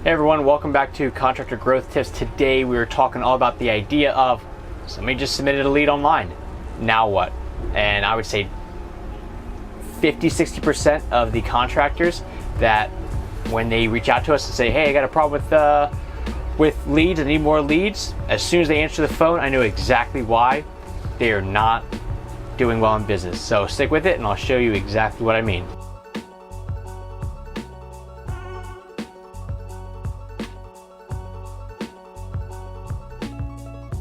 Hey everyone, welcome back to Contractor Growth Tips. Today we were talking all about the idea of somebody just submitted a lead online. Now what? And I would say 50-60% of the contractors that when they reach out to us and say, hey, I got a problem with leads, I need more leads, as soon as they answer the phone, I know exactly why. They are not doing well in business. So stick with it and I'll show you exactly what I mean.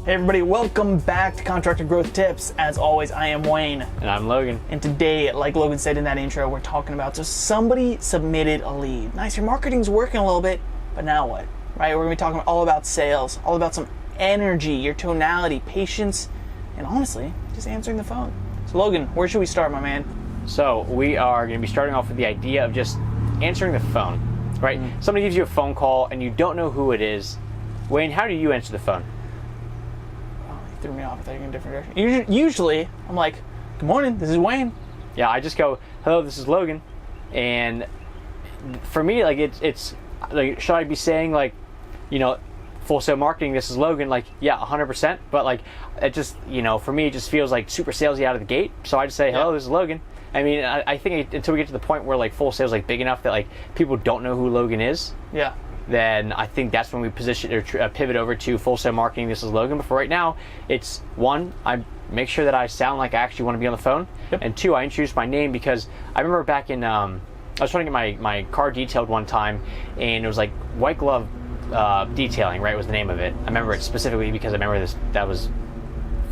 Hey everybody, welcome back to Contractor Growth Tips. As always, I am Wayne. And I'm Logan. And today, like Logan said in that intro, we're talking about, so somebody submitted a lead. Nice, your marketing's working a little bit, but now what? Right, we're gonna be talking all about sales, all about some energy, your tonality, patience, and honestly, just answering the phone. So Logan, where should we start, my man? So we are gonna be starting off with the idea of just answering the phone, right? Mm-hmm. Somebody gives you a phone call and you don't know who it is. Wayne, how do you answer the phone? Threw me off. I thought you were in a different direction. Usually, I'm like, good morning, this is Wayne. Yeah, I just go, hello, this is Logan. And for me, like, it's like, should I be saying, like, you know, full sale marketing, this is Logan? Like, yeah, 100%. But, like, it just, you know, for me, it just feels like super salesy out of the gate. So I just say, hello, this is Logan. I mean, I think until we get to the point where, like, full sales like big enough that, like, people don't know who Logan is. Yeah. Then I think that's when we position or pivot over to full sale marketing. This is Logan. But for right now, it's one, I make sure that I sound like I actually want to be on the phone. Yep. And two, I introduce my name because I remember back in, I was trying to get my car detailed one time, and it was like white glove detailing, right, was the name of it. I remember it specifically because I remember that was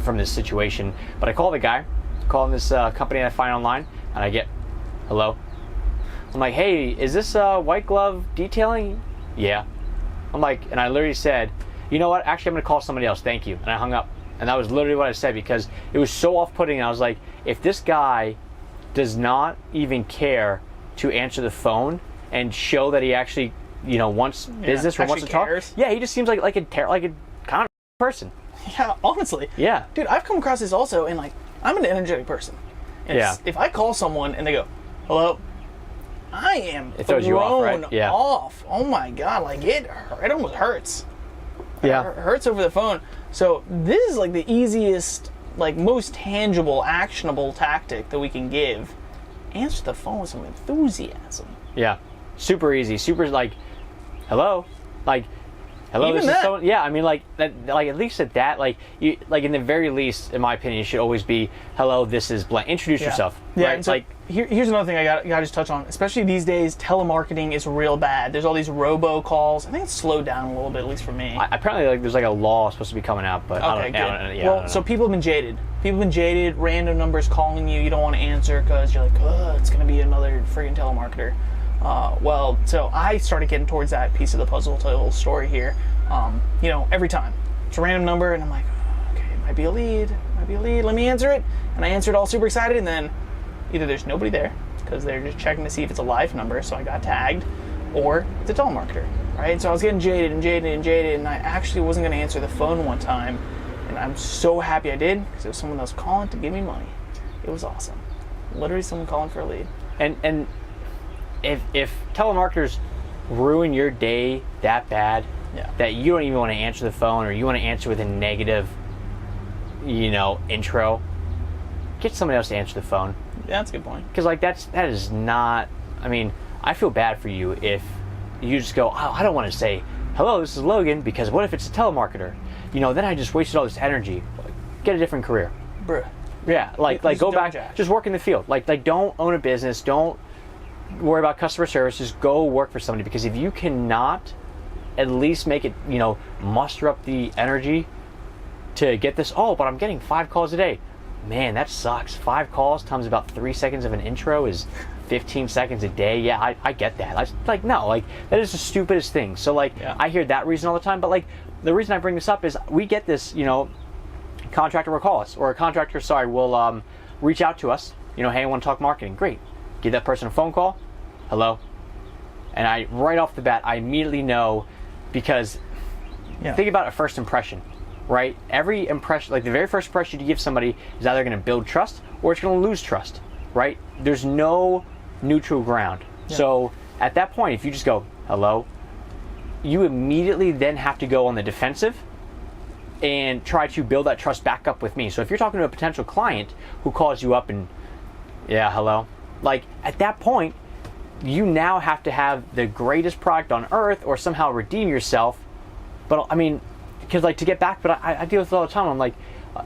from this situation. But I called the guy, calling this company that I find online, and I get, hello. I'm like, hey, is this white glove detailing? Yeah. I'm like, and I literally said, you know what, actually I'm gonna call somebody else, thank you. And I hung up. And that was literally what I said because it was so off-putting. I was like, if this guy does not even care to answer the phone and show that he actually, you know, wants business or wants to cares. talk, yeah, he just seems like a kind of person. Yeah, honestly. Yeah. Dude, I've come across this also, and like, I'm an energetic person. And yeah. If I call someone and they go, hello, I am it throws you off, right? Yeah. Off. Oh my god, like it almost hurts. Yeah. It hurts over the phone. So this is like the easiest, like most tangible, actionable tactic that we can give. Answer the phone with some enthusiasm. Yeah. Super easy. Super like, hello, like. Hello, even this that. is someone. Yeah, I mean, like that. Like at least at that, like you, like in the very least, in my opinion, it should always be, "Hello, this is blank." Introduce yourself. Yeah. Right? So like here's another thing I got to just touch on. Especially these days, telemarketing is real bad. There's all these robo calls. I think it's slowed down a little bit, at least for me. Apparently, like there's like a law supposed to be coming out, but okay, good. I don't know. So people have been jaded. People have been jaded. Random numbers calling you. You don't want to answer because you're like, oh, it's gonna be another friggin' telemarketer. Well, so I started getting towards that piece of the puzzle. Tell you a little story here. You know, every time it's a random number, and I'm like, okay, it might be a lead. Let me answer it. And I answered all super excited, and then either there's nobody there because they're just checking to see if it's a live number, so I got tagged, or it's a telemarketer, right? So I was getting jaded, and I actually wasn't going to answer the phone one time, and I'm so happy I did because it was someone that was calling to give me money. It was awesome. Literally someone calling for a lead. And if telemarketers ruin your day that bad, that you don't even want to answer the phone, or you want to answer with a negative, you know, intro, get somebody else to answer the phone. Yeah, that's a good point. Because like that is not. I mean, I feel bad for you if you just go, oh, I don't want to say hello, this is Logan, because what if it's a telemarketer? You know, then I just wasted all this energy. Get a different career, bruh. Yeah, like go back, just work in the field. Like don't own a business, don't worry about customer service. Just go work for somebody, because if you cannot at least make it, you know, muster up the energy to get this, oh, but I'm getting 5 calls a day. Man, that sucks. 5 calls times about 3 seconds of an intro is 15 seconds a day. Yeah, I get that. Like, that is the stupidest thing. So, like, I hear that reason all the time. But, like, the reason I bring this up is we get this, you know, contractor will call us, or a contractor, will reach out to us. You know, hey, I want to talk marketing. Great. Give that person a phone call. Hello. And I, right off the bat, I immediately know, because think about a first impression, right? Every impression, like the very first impression you give somebody is either going to build trust or it's going to lose trust, right? There's no neutral ground. So at that point, if you just go, hello, you immediately then have to go on the defensive and try to build that trust back up with me. So if you're talking to a potential client who calls you up and, yeah, hello, like at that point, you now have to have the greatest product on earth or somehow redeem yourself. But I mean, because like to get back, but I deal with it all the time. I'm like,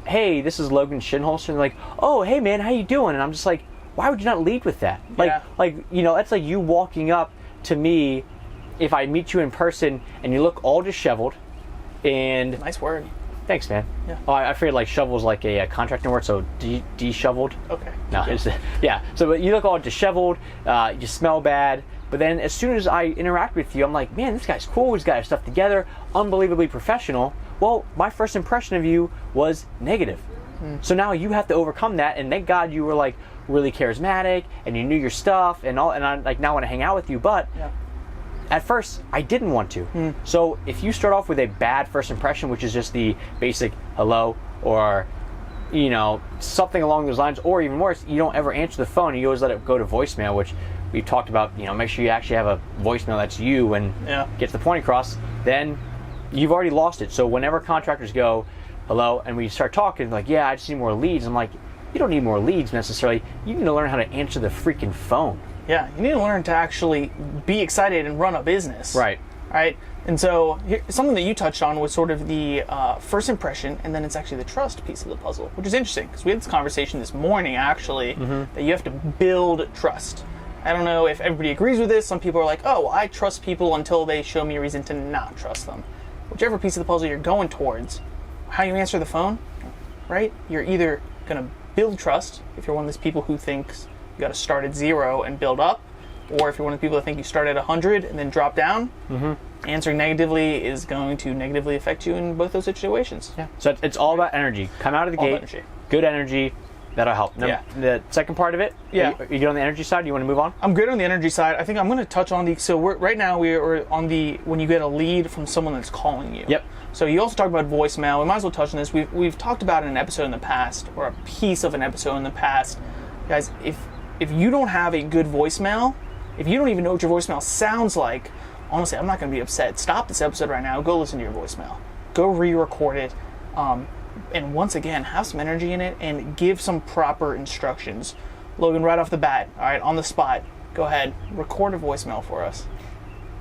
hey, this is Logan Shinholster. And they're like, oh, hey man, how you doing? And I'm just like, why would you not lead with that? Like, you know, that's like you walking up to me if I meet you in person and you look all disheveled and... Nice word. Thanks, man. Yeah. Oh, I figured like shovel's like a contracting word, so disheveled. Okay. No, yeah. So you look all disheveled, you smell bad, but then as soon as I interact with you, I'm like, man, this guy's cool, he's got his stuff together, unbelievably professional. Well, my first impression of you was negative. So now you have to overcome that, and thank God you were like really charismatic and you knew your stuff and all, and I like now want to hang out with you, but at first I didn't want to. So if you start off with a bad first impression, which is just the basic hello or you know something along those lines, or even worse, you don't ever answer the phone, you always let it go to voicemail, which we've talked about, you know, make sure you actually have a voicemail that's you and gets the point across, then you've already lost it. So whenever contractors go hello and we start talking like, yeah, I just need more leads, I'm like, you don't need more leads necessarily, you need to learn how to answer the freaking phone. Yeah, you need to learn to actually be excited and run a business. Right. And so something that you touched on was sort of the first impression, and then it's actually the trust piece of the puzzle, which is interesting because we had this conversation this morning actually that you have to build trust. I don't know if everybody agrees with this. Some people are like, oh, well, I trust people until they show me a reason to not trust them. Whichever piece of the puzzle you're going towards, how you answer the phone, right? You're either going to build trust if you're one of those people who thinks you got to start at 0 and build up, or if you're one of the people that think you start at 100 and then drop down. Answering negatively is going to negatively affect you in both those situations. Yeah. So it's all about energy. Come out of the gate, good energy. That'll help. The second part of it, are you good on the energy side? Do you want to move on? I'm good on the energy side. I think I'm going to touch on right now we're on the, when you get a lead from someone that's calling you. Yep. So you also talked about voicemail. We might as well touch on this. We've talked about it in an episode in the past, or a piece of an episode in the past. Guys, if you don't have a good voicemail, if you don't even know what your voicemail sounds like, honestly, I'm not going to be upset. Stop this episode right now. Go listen to your voicemail. Go re-record it. And once again, have some energy in it and give some proper instructions. Logan, right off the bat, all right, on the spot, go ahead, record a voicemail for us.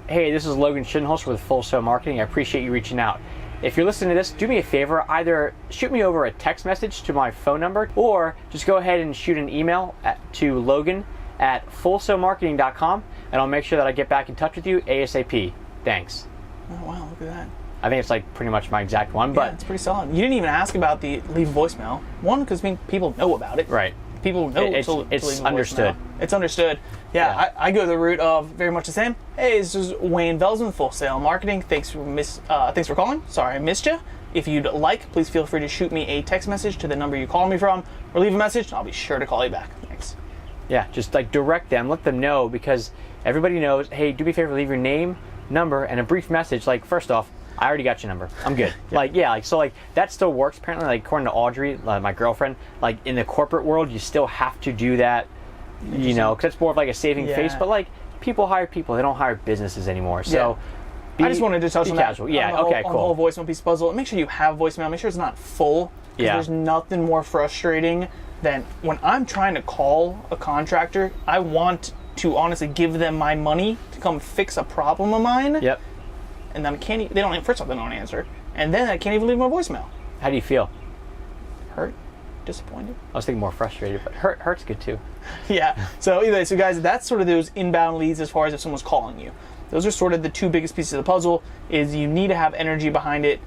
Hey, this is Logan Shinholster with Full Sail Marketing. I appreciate you reaching out. If you're listening to this, do me a favor, either shoot me over a text message to my phone number, or just go ahead and shoot an email to logan@fullsailmarketing.com, and I'll make sure that I get back in touch with you ASAP. Thanks. Oh, wow, look at that. I think it's like pretty much my exact one, but it's pretty solid. You didn't even ask about the leave voicemail. One, because people know about it. Right. People know it's leave understood. It's understood. Yeah. I go the route of very much the same. Hey, this is Wayne Belsman, Full Sail Marketing. Thanks for calling. Sorry I missed you. If you'd like, please feel free to shoot me a text message to the number you called me from, or leave a message, and I'll be sure to call you back. Thanks. Yeah, just like direct them, let them know, because everybody knows, hey, do me a favor, leave your name, number, and a brief message. Like, first off, I already got your number. I'm good. So that still works. Apparently, like according to Audrey, my girlfriend, like in the corporate world, you still have to do that, you know, because it's more of like a saving face. But like people hire people, they don't hire businesses anymore. So I just wanted to touch on casual. that. Yeah. On the cool. whole voicemail piece of puzzle. Make sure you have voicemail. Make sure it's not full. Because there's nothing more frustrating than when I'm trying to call a contractor. I want to honestly give them my money to come fix a problem of mine. Yep. And then they don't answer, and then I can't even leave my voicemail. How do you feel? Hurt, disappointed. I was thinking more frustrated, but hurt's good too. Yeah. So anyway, guys, that's sort of those inbound leads as far as if someone's calling you. Those are sort of the two biggest pieces of the puzzle. Is you need to have energy behind it.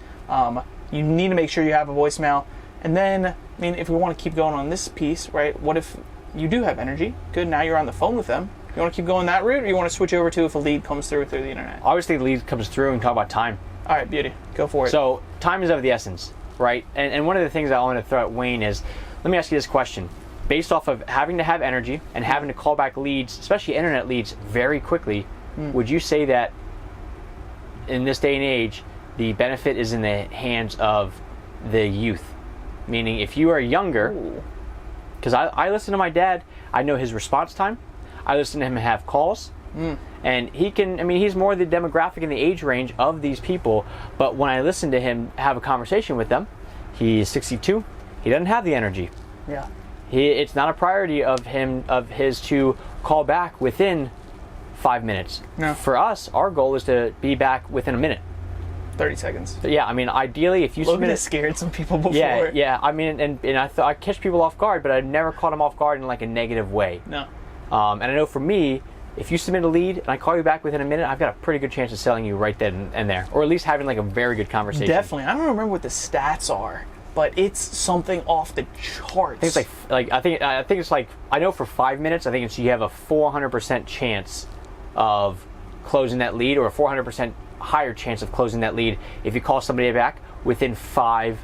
You need to make sure you have a voicemail, and then I mean, if we want to keep going on this piece, right? What if you do have energy? Good. Now you're on the phone with them. You want to keep going that route, or you want to switch over to if a lead comes through the internet? Obviously, the lead comes through and talk about time. All right, beauty. Go for it. So time is of the essence, right? And one of the things I want to throw at Wayne is, let me ask you this question. Based off of having to have energy and having to call back leads, especially internet leads, very quickly, would you say that in this day and age, the benefit is in the hands of the youth? Meaning, if you are younger, because I listen to my dad, I know his response time, I listen to him have calls, And he's more the demographic and the age range of these people. But when I listen to him have a conversation with them, he's 62. He doesn't have the energy. Yeah. It's not a priority of his to call back within 5 minutes. No. For us, our goal is to be back within a minute. 30 seconds. Yeah, I mean, ideally, if you Logan submit has scared some people before. Yeah. I mean, and I thought I catch people off guard, but I never caught them off guard in like a negative way. No. And I know for me, if you submit a lead and I call you back within a minute, I've got a pretty good chance of selling you right then and there, or at least having like a very good conversation. Definitely. I don't remember what the stats are, but it's something off the charts. I think it's like I think it's like, I know for 5 minutes, I think it's you have a 400% chance of closing that lead, or a 400% higher chance of closing that lead if you call somebody back within 5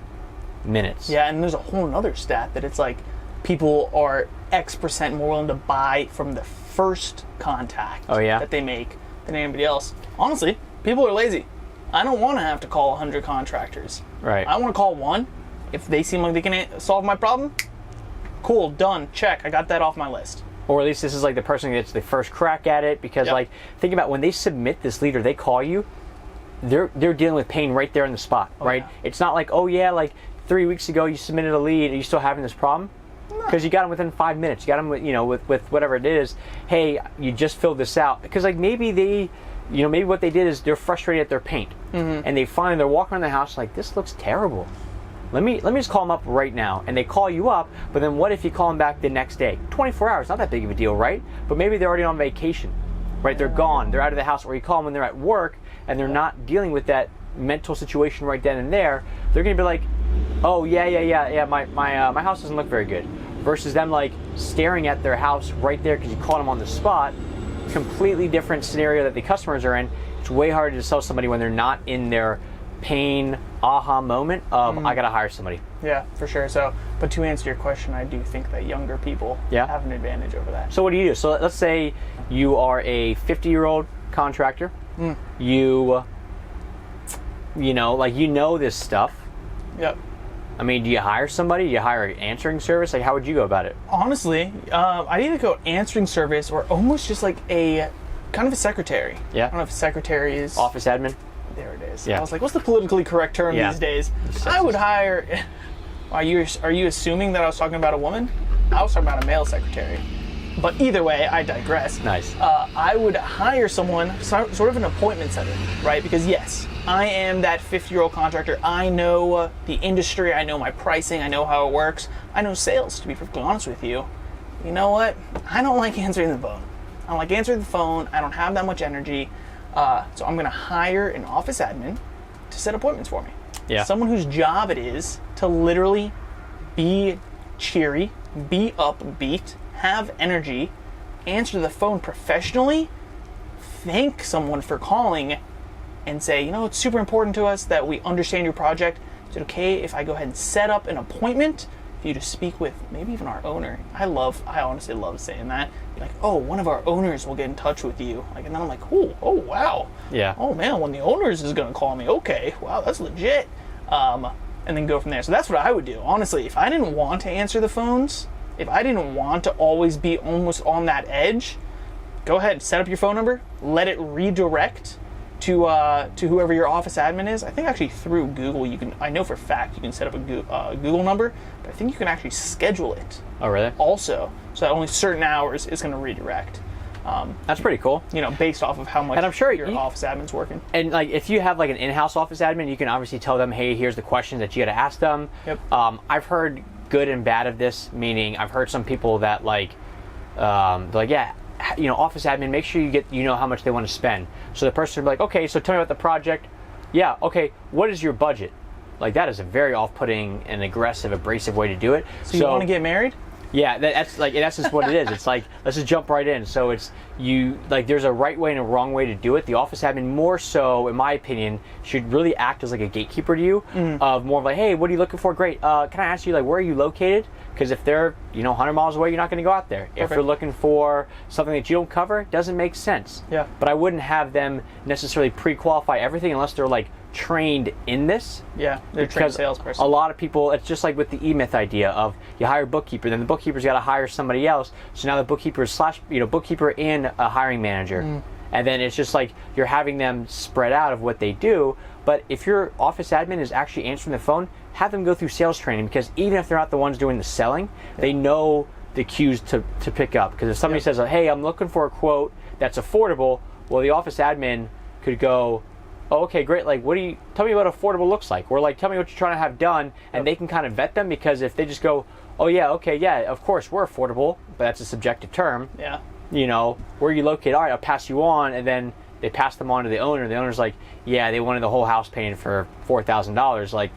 minutes. Yeah, and there's a whole other stat that it's like people are X% more willing to buy from the first contact that they make than anybody else. Honestly, people are lazy. I don't want to have to call 100 contractors. Right. I want to call one. If they seem like they can solve my problem, cool, done, check. I got that off my list. Or at least this is like the person who gets the first crack at it, because like, think about when they submit this lead or they call you, they're dealing with pain right there in the spot, right? Yeah. It's not like, oh yeah, like 3 weeks ago you submitted a lead, are you still having this problem? Because you got them within 5 minutes. You got them, with whatever it is. Hey, you just filled this out. Because like maybe maybe what they did is they're frustrated at their paint, and they're walking around the house like, this looks terrible. Let me just call them up right now. And they call you up, but then what if you call them back the next day? 24 hours, not that big of a deal, right? But maybe they're already on vacation, right? They're gone, they're out of the house, or you call them when they're at work and they're not dealing with that mental situation right then and there. They're gonna be like, oh yeah, my house doesn't look very good. Versus them like staring at their house right there because you caught them on the spot. Completely different scenario that the customers are in. It's way harder to sell somebody when they're not in their pain aha moment of I gotta hire somebody. Yeah, for sure. So, but to answer your question, I do think that younger people have an advantage over that. So what do you do? So let's say you are a 50-year-old contractor. You this stuff. Yep. I mean, do you hire somebody? Do you hire an answering service? Like, how would you go about it? Honestly, I'd either go answering service or almost just like a kind of a secretary. Yeah. I don't know if secretary is office admin. There it is. Yeah. I was like, what's the politically correct term these days? I would hire. Are you assuming that I was talking about a woman? I was talking about a male secretary. But either way, I digress. Nice. I would hire someone, sort of an appointment setter, right? Because yes, I am that 50-year-old contractor. I know the industry. I know my pricing. I know how it works. I know sales, to be perfectly honest with you. You know what? I don't like answering the phone. I don't like answering the phone. I don't have that much energy. So I'm going to hire an office admin to set appointments for me. Yeah. Someone whose job it is to literally be cheery, be upbeat, have energy, answer the phone professionally, thank someone for calling, and say, it's super important to us that we understand your project. Is it okay if I go ahead and set up an appointment for you to speak with maybe even our owner? I honestly love saying that. Like, oh, one of our owners will get in touch with you. Like, and then I'm like, oh wow. Yeah. Oh man, one of the owners is gonna call me. Okay, wow, that's legit. And then go from there. So that's what I would do. Honestly, if I didn't want to answer the phones, if I didn't want to always be almost on that edge, go ahead, set up your phone number, let it redirect to whoever your office admin is. I think actually through Google I know for a fact you can set up a Google number, but I think you can actually schedule it. Oh, really? Also, so that only certain hours is going to redirect. That's pretty cool. Based off of how much and I'm sure your office admin's working. And like, if you have like an in-house office admin, you can obviously tell them, hey, here's the questions that you got to ask them. Yep. I've heard good and bad of this, meaning I've heard some people that like, they're like, yeah, office admin, make sure you get, how much they want to spend. So the person will be like, okay, so tell me about the project. Yeah, okay, what is your budget? Like, that is a very off-putting and aggressive, abrasive way to do it. So you want to get married? Yeah, that's like, in essence what it is. It's like, let's just jump right in. So it's, there's a right way and a wrong way to do it. The office admin, more so, in my opinion, should really act as like a gatekeeper to you, of more of like, hey, what are you looking for? Great. Can I ask you, like, where are you located? Because if they're, 100 miles away, you're not going to go out there. Perfect. If you're looking for something that you don't cover, it doesn't make sense. Yeah. But I wouldn't have them necessarily pre-qualify everything unless they're like trained in this. Yeah, they're a trained salesperson. A lot of people, it's just like with the E-Myth idea of you hire a bookkeeper, then the bookkeeper's got to hire somebody else. So now the bookkeeper and a hiring manager. And then it's just like you're having them spread out of what they do. But if your office admin is actually answering the phone, have them go through sales training, because even if they're not the ones doing the selling, they know the cues to pick up. Because if somebody says, hey, I'm looking for a quote that's affordable, well, the office admin could go, oh, okay, great. Like, tell me what affordable looks like, or like, tell me what you're trying to have done, and they can kind of vet them. Because if they just go, oh yeah, okay, yeah, of course we're affordable, but that's a subjective term. Yeah. You know, where are you located? All right, I'll pass you on, and then they pass them on to the owner. The owner's like, yeah, they wanted the whole house paying for $4,000. Like,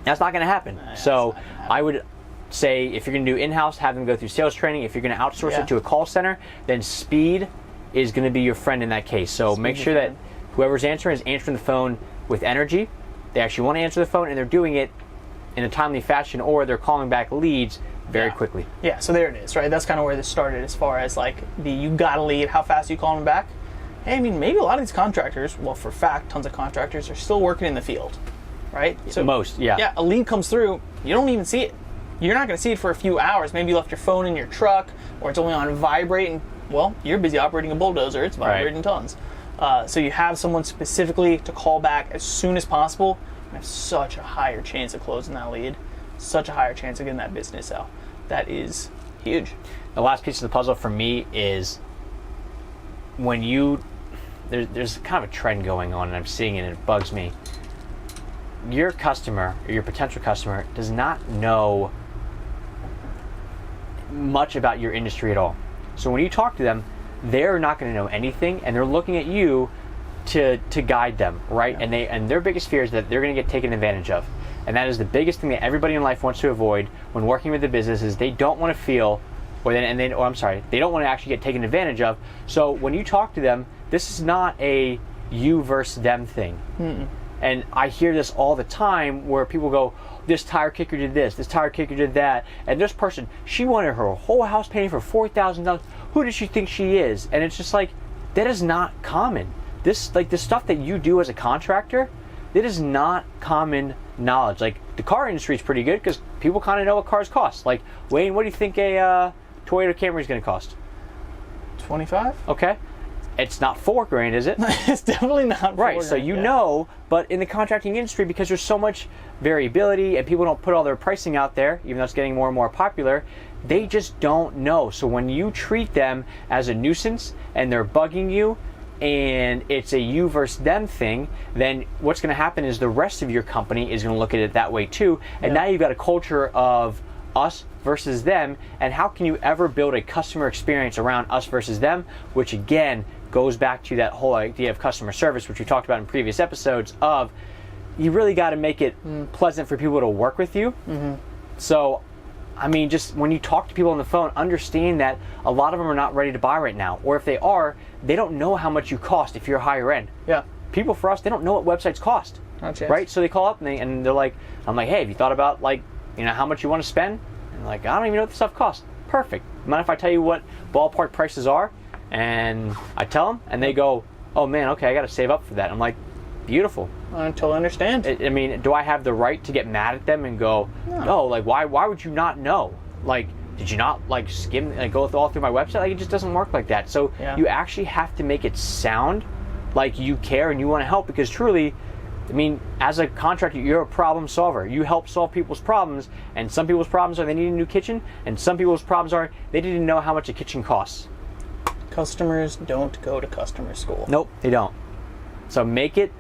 that's not going to happen. So I would say, if you're going to do in-house, have them go through sales training. If you're going to outsource it to a call center, then speed is going to be your friend in that case. So make sure that whoever's answering is answering the phone with energy. They actually want to answer the phone, and they're doing it in a timely fashion, or they're calling back leads very quickly. Yeah, so there it is, right? That's kind of where this started, as far as like you got a lead, how fast are you calling them back? Hey, I mean, maybe a lot of these contractors, well, for a fact, tons of contractors are still working in the field, right? So most, yeah. Yeah, a lead comes through, you don't even see it. You're not going to see it for a few hours. Maybe you left your phone in your truck, or it's only on vibrate, and, well, you're busy operating a bulldozer. It's vibrating tons. So you have someone specifically to call back as soon as possible, and have such a higher chance of closing that lead, such a higher chance of getting that business out. That is huge. The last piece of the puzzle for me is when there's kind of a trend going on, and I'm seeing it, and it bugs me. Your customer, or your potential customer, does not know much about your industry at all. So when you talk to them, they're not going to know anything, and they're looking at you to guide them, right? Yeah. And their biggest fear is that they're going to get taken advantage of. And that is the biggest thing that everybody in life wants to avoid when working with the business, is they don't want to feel, they don't want to actually get taken advantage of. So when you talk to them, this is not a you versus them thing. Mm-mm. And I hear this all the time, where people go, this tire kicker did this tire kicker did that, and this person, she wanted her whole house painted for $4,000. Who does she think she is? And it's just like, that is not common. This, like, the stuff that you do as a contractor, it is not common knowledge. Like, the car industry is pretty good because people kind of know what cars cost. Like, Wayne, what do you think a Toyota Camry is going to cost? $25. Okay. It's not $4,000, is it? It's definitely not $4,000. Right, so you know, but in the contracting industry, because there's so much variability and people don't put all their pricing out there, even though it's getting more and more popular, they just don't know. So when you treat them as a nuisance and they're bugging you, and it's a you versus them thing, then what's going to happen is the rest of your company is going to look at it that way too. And now you've got a culture of us versus them. And how can you ever build a customer experience around us versus them? Which again goes back to that whole idea of customer service, which we talked about in previous episodes, of you really got to make it pleasant for people to work with you. Mm-hmm. So I mean, just when you talk to people on the phone, understand that a lot of them are not ready to buy right now. Or if they are, they don't know how much you cost if you're higher end. Yeah. People, for us, they don't know what websites cost. Right? So they call up and they're like, I'm like, hey, have you thought about, like, you know, how much you want to spend? And they're like, I don't even know what the stuff costs. Perfect. Mind if I tell you what ballpark prices are? And I tell them, and they go, oh man, okay, I got to save up for that. I'm like, beautiful. I totally understand. I mean, do I have the right to get mad at them and go, no, like, why would you not know? Like, did you not, like, skim, like, go all through my website? Like, it just doesn't work like that. So you actually have to make it sound like you care and you want to help, because truly, I mean, as a contractor, you're a problem solver. You help solve people's problems, and some people's problems are they need a new kitchen, and some people's problems are they didn't know how much a kitchen costs. Customers don't go to customer school. Nope, they don't. So make it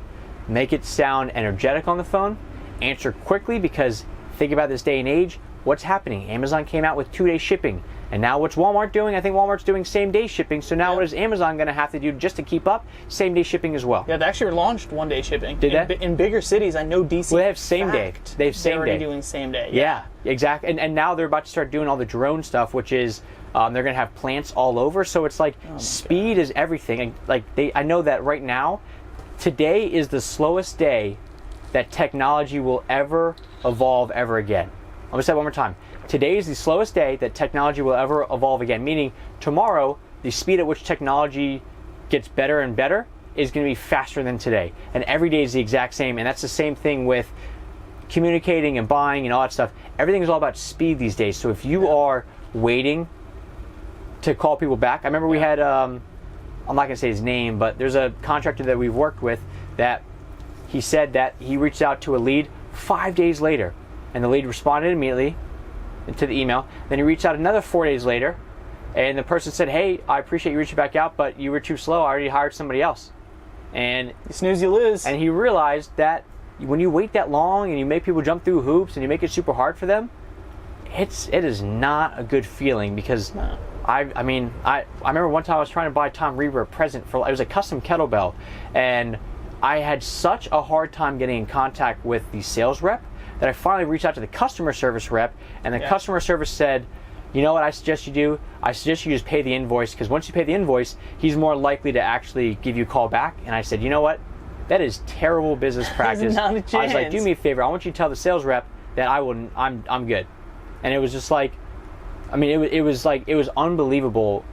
sound energetic on the phone. Answer quickly, because think about this day and age. What's happening? Amazon came out with 2-day shipping. And now what's Walmart doing? I think Walmart's doing same-day shipping. So now what is Amazon going to have to do just to keep up? Same-day shipping as well. Yeah, they actually launched 1-day shipping. Did they? In bigger cities, I know DC. Well, they have same-day. They have same-day. They're already doing same-day. Yeah, exactly. And now they're about to start doing all the drone stuff, which is they're going to have plants all over. So it's like speed is everything. And like I know that right now, today is the slowest day that technology will ever evolve ever again. I'm going to say it one more time. Today is the slowest day that technology will ever evolve again, meaning tomorrow, the speed at which technology gets better and better is going to be faster than today. And every day is the exact same. And that's the same thing with communicating and buying and all that stuff. Everything is all about speed these days. So if you are waiting to call people back, I remember we had I'm not going to say his name, but there's a contractor that we've worked with that he said that he reached out to a lead 5 days later, and the lead responded immediately to the email. Then he reached out another 4 days later, and the person said, hey, I appreciate you reaching back out, but you were too slow. I already hired somebody else. And you snooze, you lose. And he realized that when you wait that long and you make people jump through hoops and you make it super hard for them, it is not a good feeling, because I remember one time I was trying to buy Tom Reaver a present it was a custom kettlebell, and I had such a hard time getting in contact with the sales rep that I finally reached out to the customer service rep, and the customer service said, you know what I suggest you do? I suggest you just pay the invoice, because once you pay the invoice, he's more likely to actually give you a call back. And I said, you know what? That is terrible business practice. Not a chance. I was like, do me a favor. I want you to tell the sales rep that I'm good. And it was just like, I mean, it was unbelievable.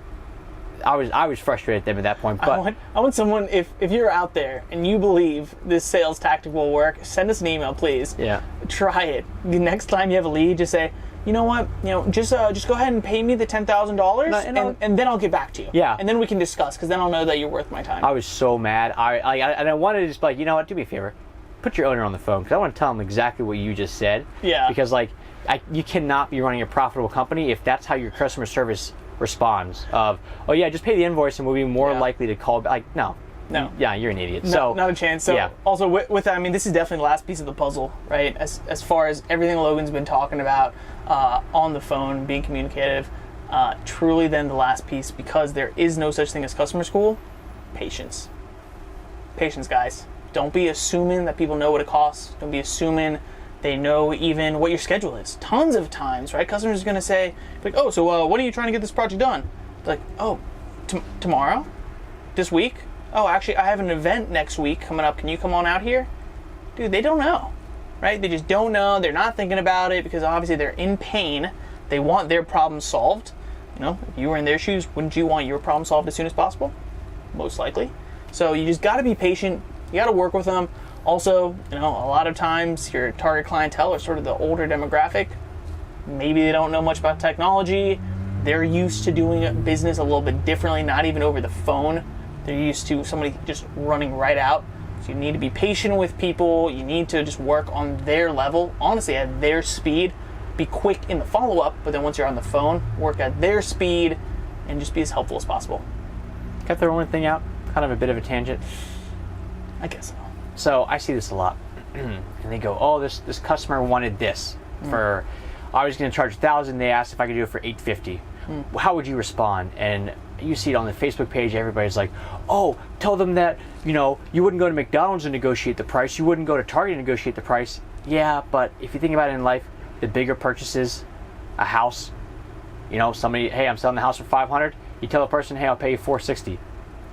I was frustrated at them at that point. But I want someone, if you're out there and you believe this sales tactic will work, send us an email, please. Yeah. Try it. The next time you have a lead, just say, you know what, just go ahead and pay me the $10,000, and then I'll get back to you. Yeah. And then we can discuss, because then I'll know that you're worth my time. I was so mad. I wanted to just be like, you know what, do me a favor. Put your owner on the phone, because I want to tell him exactly what you just said. Yeah. Because you cannot be running a profitable company if that's how your customer service responds. Of, oh yeah, just pay the invoice and we'll be more likely to call back. Like, no. Yeah, you're an idiot. No, not a chance. So also with that, I mean, this is definitely the last piece of the puzzle, right? As far as everything Logan's been talking about on the phone, being communicative, truly then the last piece, because there is no such thing as customer school, patience. Patience, guys. Don't be assuming that people know what it costs. Don't be assuming they know even what your schedule is. Tons of times, right? Customers are going to say, like, oh, so when are you trying to get this project done? Like, oh, tomorrow? This week? Oh, actually, I have an event next week coming up. Can you come on out here? Dude, they don't know, right? They just don't know. They're not thinking about it, because obviously they're in pain. They want their problem solved. If you were in their shoes, wouldn't you want your problem solved as soon as possible? Most likely. So you just got to be patient. You got to work with them. Also, a lot of times your target clientele are sort of the older demographic. Maybe they don't know much about technology. They're used to doing business a little bit differently, not even over the phone. They're used to somebody just running right out. So you need to be patient with people. You need to just work on their level, honestly, at their speed. Be quick in the follow-up, but then once you're on the phone, work at their speed and just be as helpful as possible. Got their own thing out? Kind of a bit of a tangent. I guess so. So I see this a lot. And they go, oh, this customer wanted this for, I was going to charge $1,000. They asked if I could do it for $850. How would you respond? And you see it on the Facebook page. Everybody's like, oh, tell them that, you wouldn't go to McDonald's and negotiate the price. You wouldn't go to Target and negotiate the price. Yeah, but if you think about it in life, the bigger purchases, a house, somebody, hey, I'm selling the house for $500. You tell a person, hey, I'll pay you $460.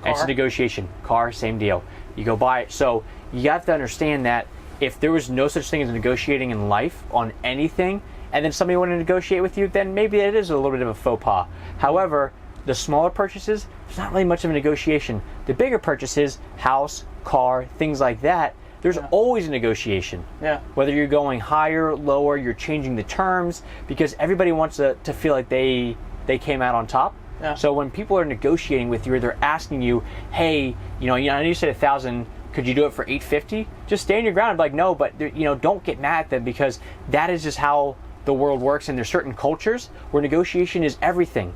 It's a negotiation. Car, same deal. You go buy it. So you have to understand that if there was no such thing as negotiating in life on anything, and then somebody wanted to negotiate with you, then maybe it is a little bit of a faux pas. However, the smaller purchases, there's not really much of a negotiation. The bigger purchases, house, car, things like that, there's always a negotiation. Yeah. Whether you're going higher, lower, you're changing the terms, because everybody wants to feel like they came out on top. Yeah. So when people are negotiating with you, or they're asking you, hey, I know you said $1,000, could you do it for $850? Just stand your ground and be like, no, but don't get mad at them, because that is just how the world works, and there's certain cultures where negotiation is everything.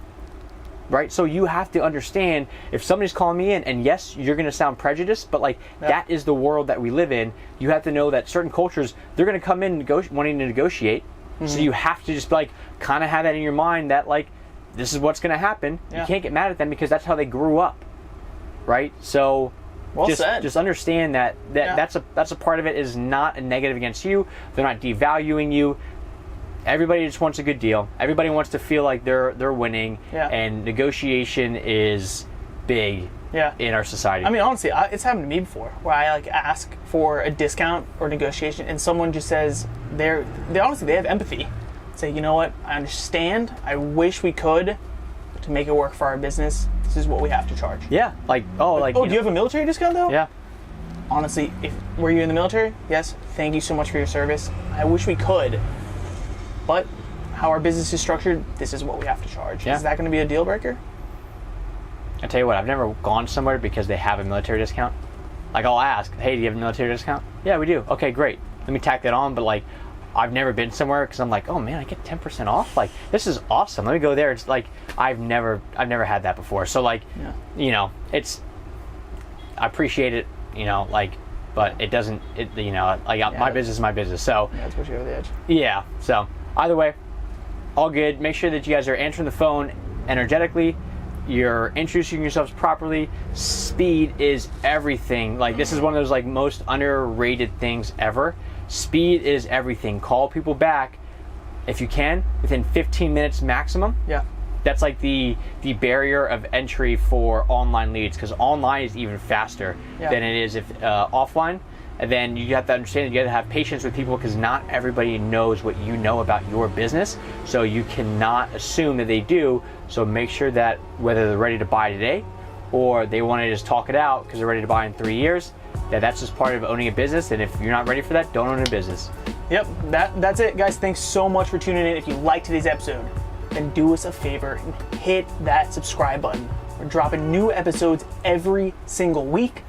Right? So you have to understand, if somebody's calling me in, and yes, you're going to sound prejudiced, but that is the world that we live in. You have to know that certain cultures, they're going to come in wanting to negotiate. Mm-hmm. So you have to just kind of have that in your mind that this is what's going to happen. Yeah. You can't get mad at them, because that's how they grew up. Right? So just understand that that's a part of it. Is not a negative against you. They're not devaluing you. Everybody just wants a good deal. Everybody wants to feel like they're winning, and negotiation is big in our society. I mean, honestly, it's happened to me before, where I ask for a discount or negotiation, and someone just says they honestly have empathy. Say, you know what? I understand. I wish we could, but to make it work for our business, this is what we have to charge. Yeah. Do you have a military discount though? Yeah. Honestly, were you in the military? Yes. Thank you so much for your service. I wish we could. But how our business is structured, this is what we have to charge. Yeah. Is that going to be a deal breaker? I tell you what, I've never gone somewhere because they have a military discount. Like, I'll ask, hey, do you have a military discount? Yeah, we do. Okay, great. Let me tack that on. But like, I've never been somewhere because I'm like, oh man, I get 10% off. Like, this is awesome. Let me go there. It's like, I've never had that before. So like, you know, I appreciate it, you know, like, but it doesn't, you know, like, my business is my business. So that's push you over the edge. Yeah. So either way, all good. Make sure that you guys are answering the phone energetically. You're introducing yourselves properly. Speed is everything. Like, this is one of those like most underrated things ever. Speed is everything. Call people back if you can within 15 minutes maximum. Yeah. That's like the barrier of entry for online leads, because online is even faster than it is if offline. And then you have to understand, you have to have patience with people, because not everybody knows what you know about your business. So you cannot assume that they do. So make sure that whether they're ready to buy today or they want to just talk it out because they're ready to buy in 3 years, that's just part of owning a business. And if you're not ready for that, don't own a business. Yep, that's it, guys. Thanks so much for tuning in. If you liked today's episode, then do us a favor and hit that subscribe button. We're dropping new episodes every single week.